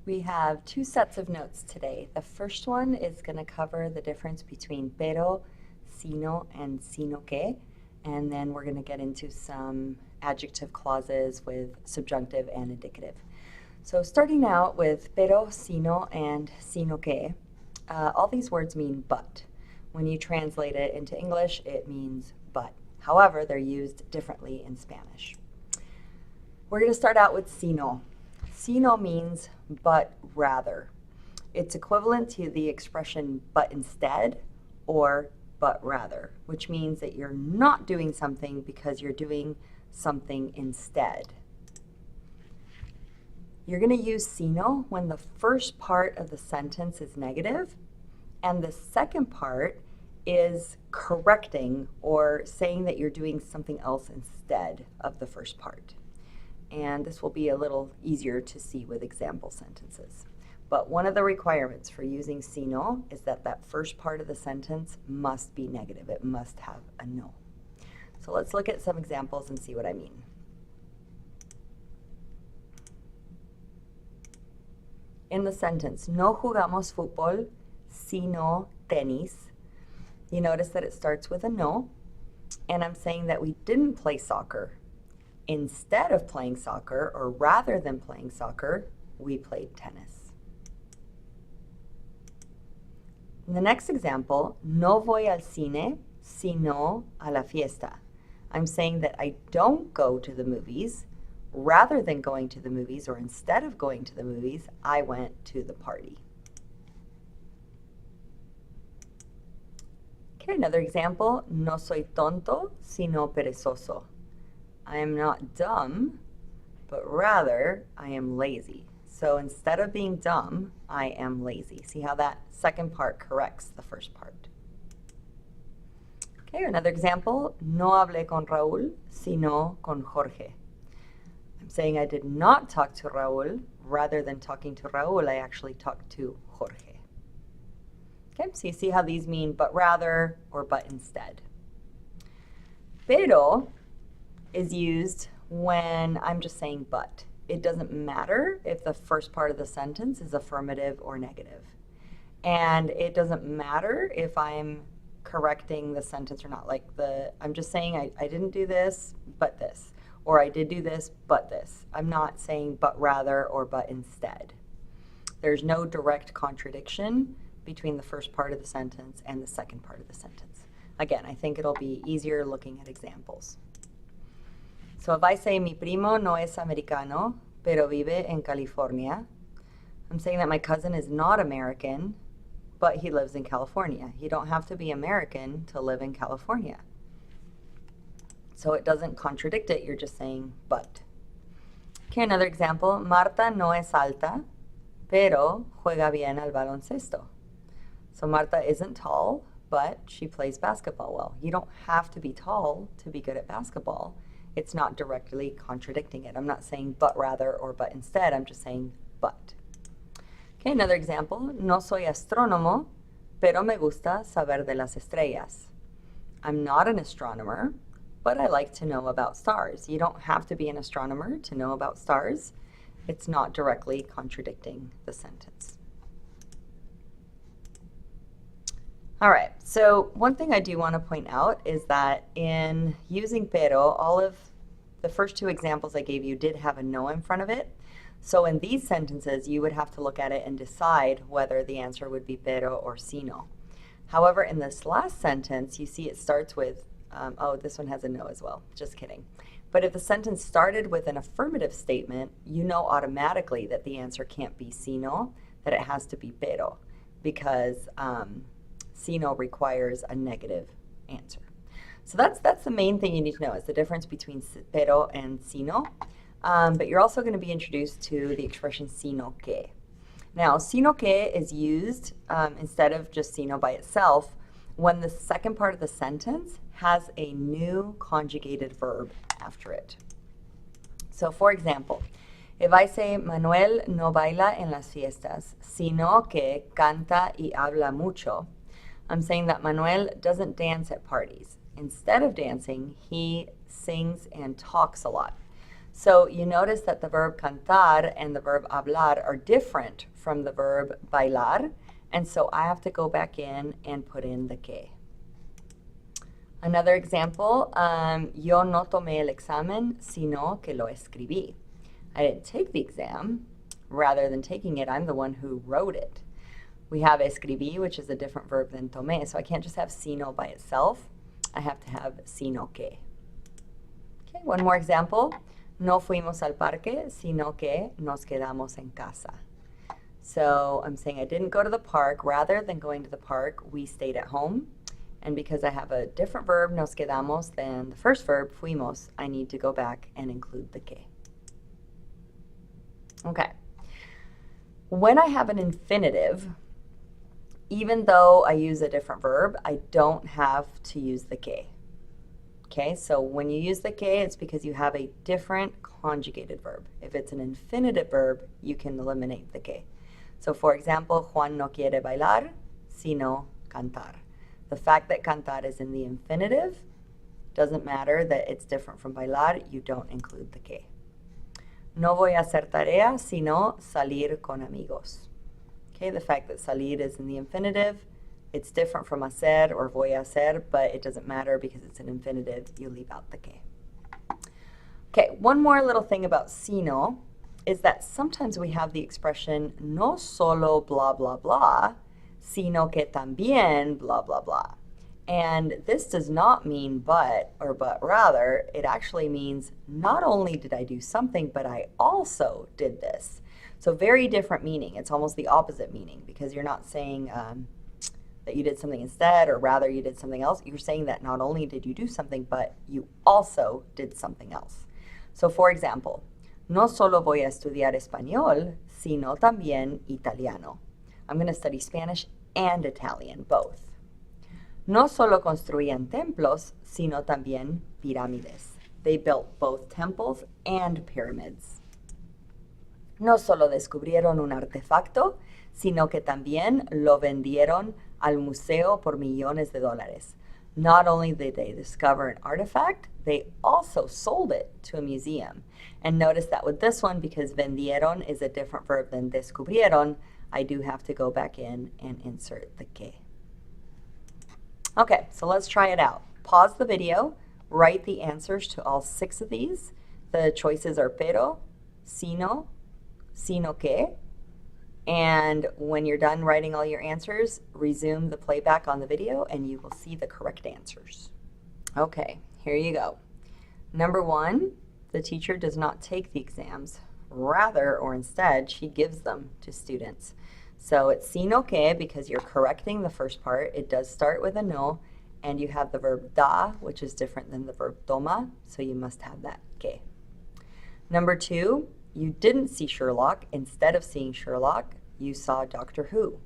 We have two sets of notes today. The first one is going to cover the difference between pero, sino, and sino que, and then we're going to get into some adjective clauses with subjunctive and indicative. So starting out with pero, sino, and sino que, all these words mean but. When you translate it into English, it means but. However, they're used differently in Spanish. We're going to start out with sino. Sino means but rather. It's equivalent to the expression but instead or but rather, which means that you're not doing something because you're doing something instead. You're going to use sino when the first part of the sentence is negative and the second part is correcting or saying that you're doing something else instead of the first part. And this will be a little easier to see with example sentences. But one of the requirements for using sino is that that first part of the sentence must be negative. It must have a no. So let's look at some examples and see what I mean. In the sentence, no jugamos fútbol, sino tenis, you notice that it starts with a no, and I'm saying that we didn't play soccer. Instead of playing soccer, or rather than playing soccer, we played tennis. In the next example, no voy al cine, sino a la fiesta. I'm saying that I don't go to the movies. Rather than going to the movies, or instead of going to the movies, I went to the party. Okay, another example, no soy tonto, sino perezoso. I am not dumb, but rather I am lazy. So instead of being dumb, I am lazy. See how that second part corrects the first part. Okay, another example, no hablé con Raúl, sino con Jorge. I'm saying I did not talk to Raúl. Rather than talking to Raúl, I actually talked to Jorge. Okay, so you see how these mean but rather or but instead. Pero is used when I'm just saying but. It doesn't matter if the first part of the sentence is affirmative or negative. And it doesn't matter if I'm correcting the sentence or not. I'm just saying I didn't do this, but this. Or I did do this, but this. I'm not saying but rather or but instead. There's no direct contradiction between the first part of the sentence and the second part of the sentence. Again, I think it'll be easier looking at examples. So if I say, mi primo no es americano, pero vive en California, I'm saying that my cousin is not American, but he lives in California. You don't have to be American to live in California. So it doesn't contradict it, you're just saying but. Okay, another example, Marta no es alta, pero juega bien al baloncesto. So Marta isn't tall, but she plays basketball well. You don't have to be tall to be good at basketball. It's not directly contradicting it. I'm not saying but rather or but instead. I'm just saying but. Okay, another example. No soy astrónomo, pero me gusta saber de las estrellas. I'm not an astronomer, but I like to know about stars. You don't have to be an astronomer to know about stars. It's not directly contradicting the sentence. All right, so one thing I do want to point out is that in using pero, all of the first two examples I gave you did have a no in front of it. So in these sentences, you would have to look at it and decide whether the answer would be pero or sino. However, in this last sentence, you see it starts with, oh, this one has a no as well, just kidding. But if the sentence started with an affirmative statement, you know automatically that the answer can't be sino, that it has to be pero, because sino requires a negative answer. So that's the main thing you need to know is the difference between pero and sino. But you're also going to be introduced to the expression sino que. Now, sino que is used instead of just sino by itself when the second part of the sentence has a new conjugated verb after it. So for example, if I say Manuel no baila en las fiestas, sino que canta y habla mucho, I'm saying that Manuel doesn't dance at parties. Instead of dancing, he sings and talks a lot. So you notice that the verb cantar and the verb hablar are different from the verb bailar, and so I have to go back in and put in the que. Another example, yo no tomé el examen, sino que lo escribí. I didn't take the exam. Rather than taking it, I'm the one who wrote it. We have escribí, which is a different verb than tomé, so I can't just have sino by itself. I have to have sino que. Okay, one more example. No fuimos al parque, sino que nos quedamos en casa. So I'm saying I didn't go to the park. Rather than going to the park, we stayed at home. And because I have a different verb, nos quedamos, than the first verb, fuimos, I need to go back and include the que. Okay. When I have an infinitive, even though I use a different verb, I don't have to use the que. Okay, so when you use the que, it's because you have a different conjugated verb. If it's an infinitive verb, you can eliminate the que. So for example, Juan no quiere bailar, sino cantar. The fact that cantar is in the infinitive doesn't matter that it's different from bailar, you don't include the que. No voy a hacer tarea, sino salir con amigos. Okay, the fact that salir is in the infinitive, it's different from hacer or voy a hacer, but it doesn't matter because it's an infinitive, you leave out the que. Okay, one more little thing about sino is that sometimes we have the expression no solo blah blah blah, sino que también blah blah blah. And this does not mean but or but rather, it actually means not only did I do something, but I also did this. So very different meaning. It's almost the opposite meaning because you're not saying that you did something instead or rather you did something else. You're saying that not only did you do something, but you also did something else. So for example, no solo voy a estudiar español, sino también italiano. I'm going to study Spanish and Italian, both. No solo construían templos, sino también pirámides. They built both temples and pyramids. No solo descubrieron un artefacto, sino que también lo vendieron al museo por millones de dólares. Not only did they discover an artifact, they also sold it to a museum. And notice that with this one, because vendieron is a different verb than descubrieron, I do have to go back in and insert the que. Okay, so let's try it out. Pause the video, write the answers to all 6 of these. The choices are pero, sino, sino que, and when you're done writing all your answers, resume the playback on the video and you will see the correct answers. Okay, here you go. Number 1, the teacher does not take the exams. Rather, or instead, she gives them to students. So it's sino que because you're correcting the first part. It does start with a no, and you have the verb da, which is different than the verb toma, so you must have that que. Number 2, you didn't see Sherlock. Instead of seeing Sherlock, you saw Doctor Who.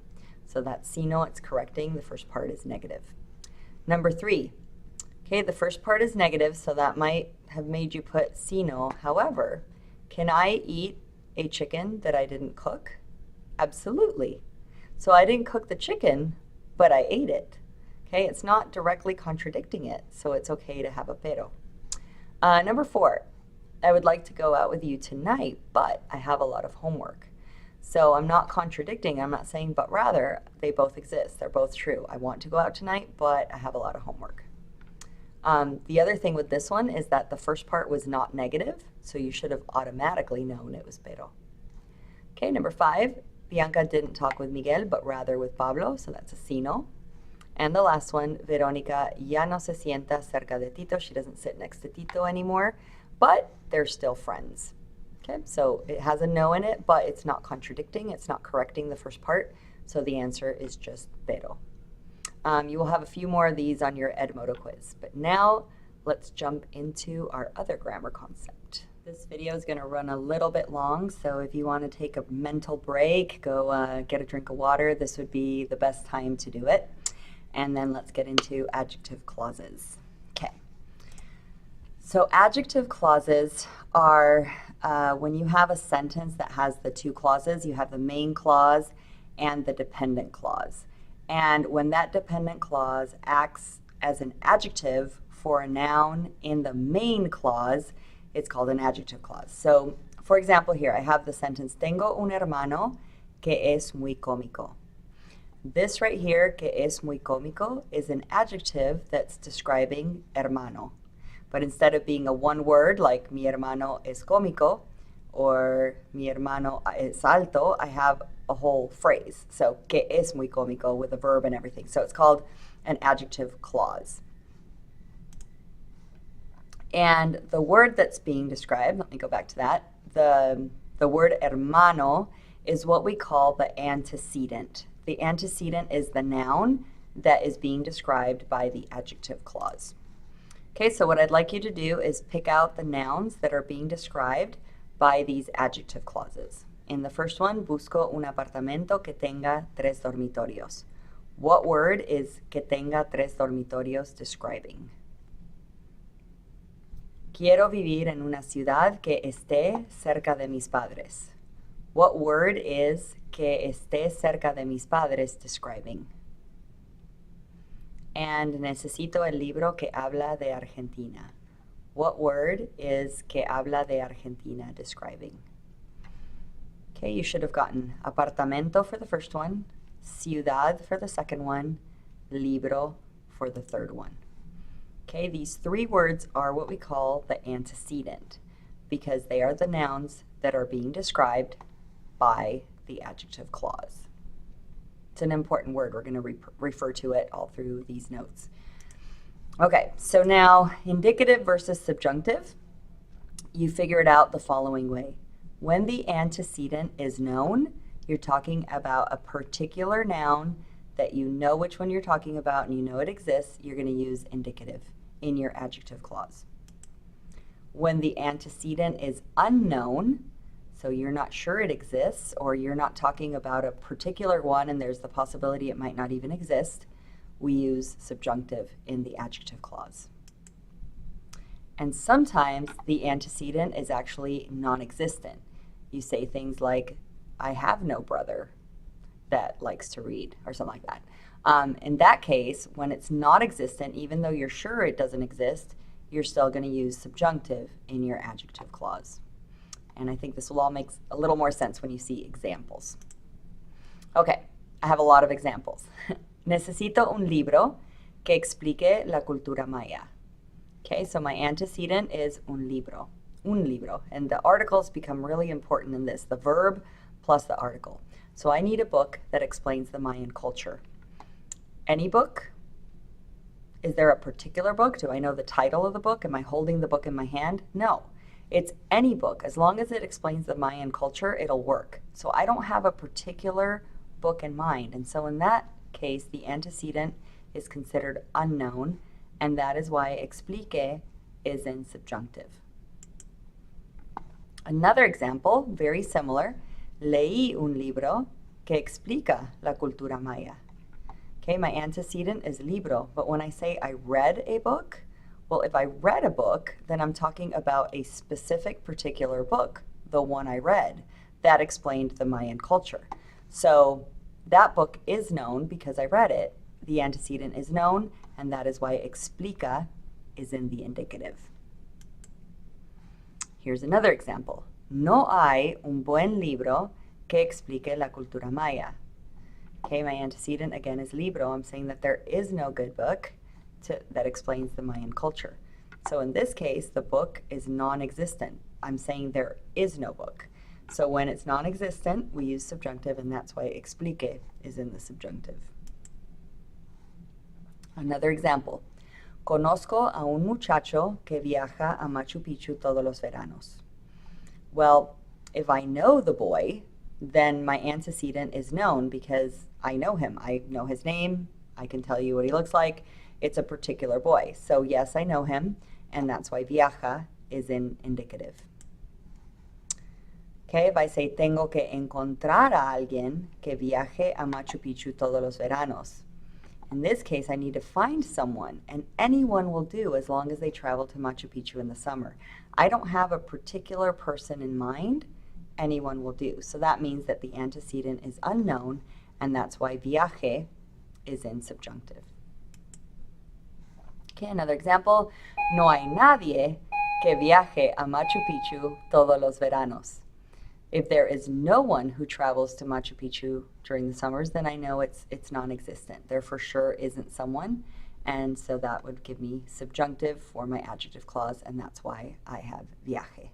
So that's sino, it's correcting. The first part is negative. Number 3, okay, the first part is negative, so that might have made you put sino. However, can I eat a chicken that I didn't cook? Absolutely. So I didn't cook the chicken, but I ate it. Okay, it's not directly contradicting it, so it's okay to have a pero. Number 4, I would like to go out with you tonight, but I have a lot of homework. So I'm not contradicting, I'm not saying but rather, they both exist, they're both true. I want to go out tonight, but I have a lot of homework. The other thing with this one is that the first part was not negative, so you should have automatically known it was pero. Okay, number 5, Bianca didn't talk with Miguel, but rather with Pablo, so that's a sino. And the last one, Verónica ya no se sienta cerca de Tito. She doesn't sit next to Tito anymore, but they're still friends. Okay, so it has a no in it, but it's not contradicting, it's not correcting the first part, so the answer is just pero. You will have a few more of these on your Edmodo quiz, but now let's jump into our other grammar concept. This video is going to run a little bit long, so if you want to take a mental break, go get a drink of water, this would be the best time to do it. And then let's get into adjective clauses. Okay. So adjective clauses are when you have a sentence that has the 2 clauses, you have the main clause and the dependent clause. And when that dependent clause acts as an adjective for a noun in the main clause, it's called an adjective clause. So, for example, here I have the sentence, tengo un hermano que es muy cómico. This right here, que es muy cómico, is an adjective that's describing hermano. But instead of being a one word like mi hermano es cómico or mi hermano es alto, I have a whole phrase. So, que es muy cómico with a verb and everything. So it's called an adjective clause. And the word that's being described, let me go back to that, the word hermano is what we call the antecedent. The antecedent is the noun that is being described by the adjective clause. Okay, so what I'd like you to do is pick out the nouns that are being described by these adjective clauses. In the first one, busco un apartamento que tenga 3 dormitorios. What word is que tenga 3 dormitorios describing? Quiero vivir en una ciudad que esté cerca de mis padres. What word is que esté cerca de mis padres describing? And necesito el libro que habla de Argentina. What word is que habla de Argentina describing? Okay, you should have gotten apartamento for the first one, ciudad for the second one, libro for the third one. Okay, these 3 words are what we call the antecedent because they are the nouns that are being described by the adjective clause. It's an important word. We're going to refer to it all through these notes. Okay, so now indicative versus subjunctive, you figure it out the following way. When the antecedent is known, you're talking about a particular noun that you know which one you're talking about and you know it exists, you're going to use indicative in your adjective clause. When the antecedent is unknown, so you're not sure it exists or you're not talking about a particular one and there's the possibility it might not even exist, we use subjunctive in the adjective clause. And sometimes the antecedent is actually non-existent. You say things like, I have no brother that likes to read, or something like that. In that case, when it's not existent, even though you're sure it doesn't exist, you're still going to use subjunctive in your adjective clause. And I think this will all make a little more sense when you see examples. Okay, I have a lot of examples. Necesito un libro que explique la cultura maya. Okay, so my antecedent is un libro, and the articles become really important in this, the verb plus the article. So I need a book that explains the Mayan culture. Any book? Is there a particular book? Do I know the title of the book? Am I holding the book in my hand? No. It's any book. As long as it explains the Mayan culture, it'll work. So I don't have a particular book in mind. And so in that case, the antecedent is considered unknown, and that is why explique is in subjunctive. Another example, very similar, leí un libro que explica la cultura maya. Okay, my antecedent is libro, but when I say I read a book, well, if I read a book, then I'm talking about a specific particular book, the one I read, that explained the Mayan culture. So that book is known because I read it. The antecedent is known, and that is why explica is in the indicative. Here's another example. No hay un buen libro que explique la cultura maya. Okay, my antecedent again is libro. I'm saying that there is no good book that explains the Mayan culture. So in this case, the book is non-existent. I'm saying there is no book. So when it's non-existent, we use subjunctive, and that's why explique is in the subjunctive. Another example. Conozco a un muchacho que viaja a Machu Picchu todos los veranos. Well, if I know the boy, then my antecedent is known because I know him. I know his name. I can tell you what he looks like. It's a particular boy. So yes, I know him, and that's why viaja is in indicative. Okay, if I say tengo que encontrar a alguien que viaje a Machu Picchu todos los veranos. In this case, I need to find someone, and anyone will do as long as they travel to Machu Picchu in the summer. I don't have a particular person in mind. Anyone will do. So that means that the antecedent is unknown, and that's why viaje is in subjunctive. Okay, another example. No hay nadie que viaje a Machu Picchu todos los veranos. If there is no one who travels to Machu Picchu during the summers, then I know it's non-existent. There for sure isn't someone, and so that would give me subjunctive for my adjective clause, and that's why I have viaje.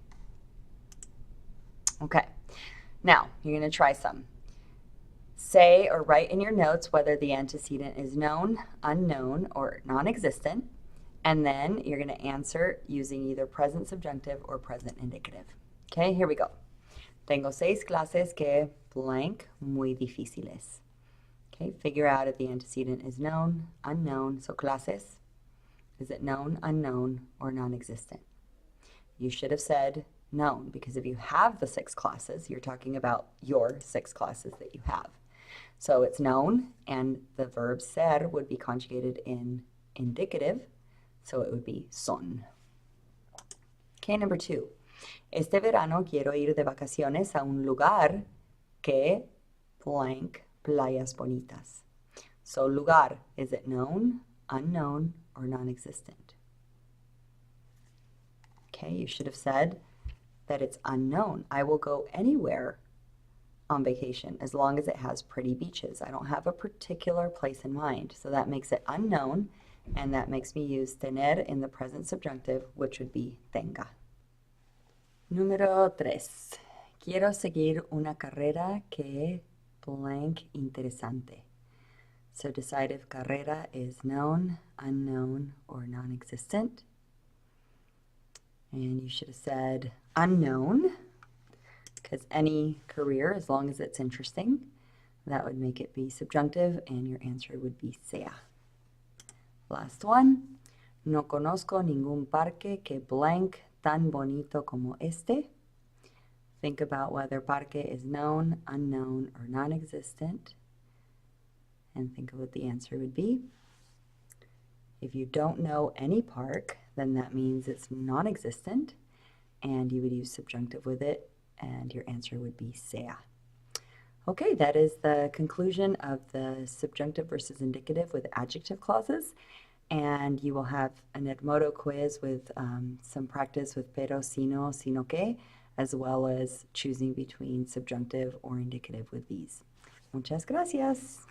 Okay, now you're going to try some. Say or write in your notes whether the antecedent is known, unknown, or non-existent, and then you're going to answer using either present subjunctive or present indicative. Okay, here we go. Tengo 6 clases que blank muy difíciles. Okay, figure out if the antecedent is known, unknown. So clases, is it known, unknown, or non-existent? You should have said known, because if you have the 6 classes, you're talking about your 6 classes that you have. So it's known, and the verb ser would be conjugated in indicative, so it would be son. Okay, number 2. Este verano quiero ir de vacaciones a un lugar que blank playas bonitas. So lugar, is it known, unknown, or non-existent? Okay, you should have said that it's unknown. I will go anywhere on vacation as long as it has pretty beaches. I don't have a particular place in mind. So that makes it unknown, and that makes me use tener in the present subjunctive, which would be tenga. Número 3. Quiero seguir una carrera que blank interesante. So decide if carrera is known, unknown, or non-existent. And you should have said unknown, because any career, as long as it's interesting, that would make it be subjunctive, and your answer would be sea. Last one. No conozco ningún parque que blank tan bonito como este. Think about whether parque is known, unknown, or non-existent, and think of what the answer would be. If you don't know any park, then that means it's non-existent, and you would use subjunctive with it, and your answer would be sea. Okay, that is the conclusion of the subjunctive versus indicative with adjective clauses, and you will have an Edmodo quiz with some practice with pero, sino, sino que, as well as choosing between subjunctive or indicative with these. Muchas gracias.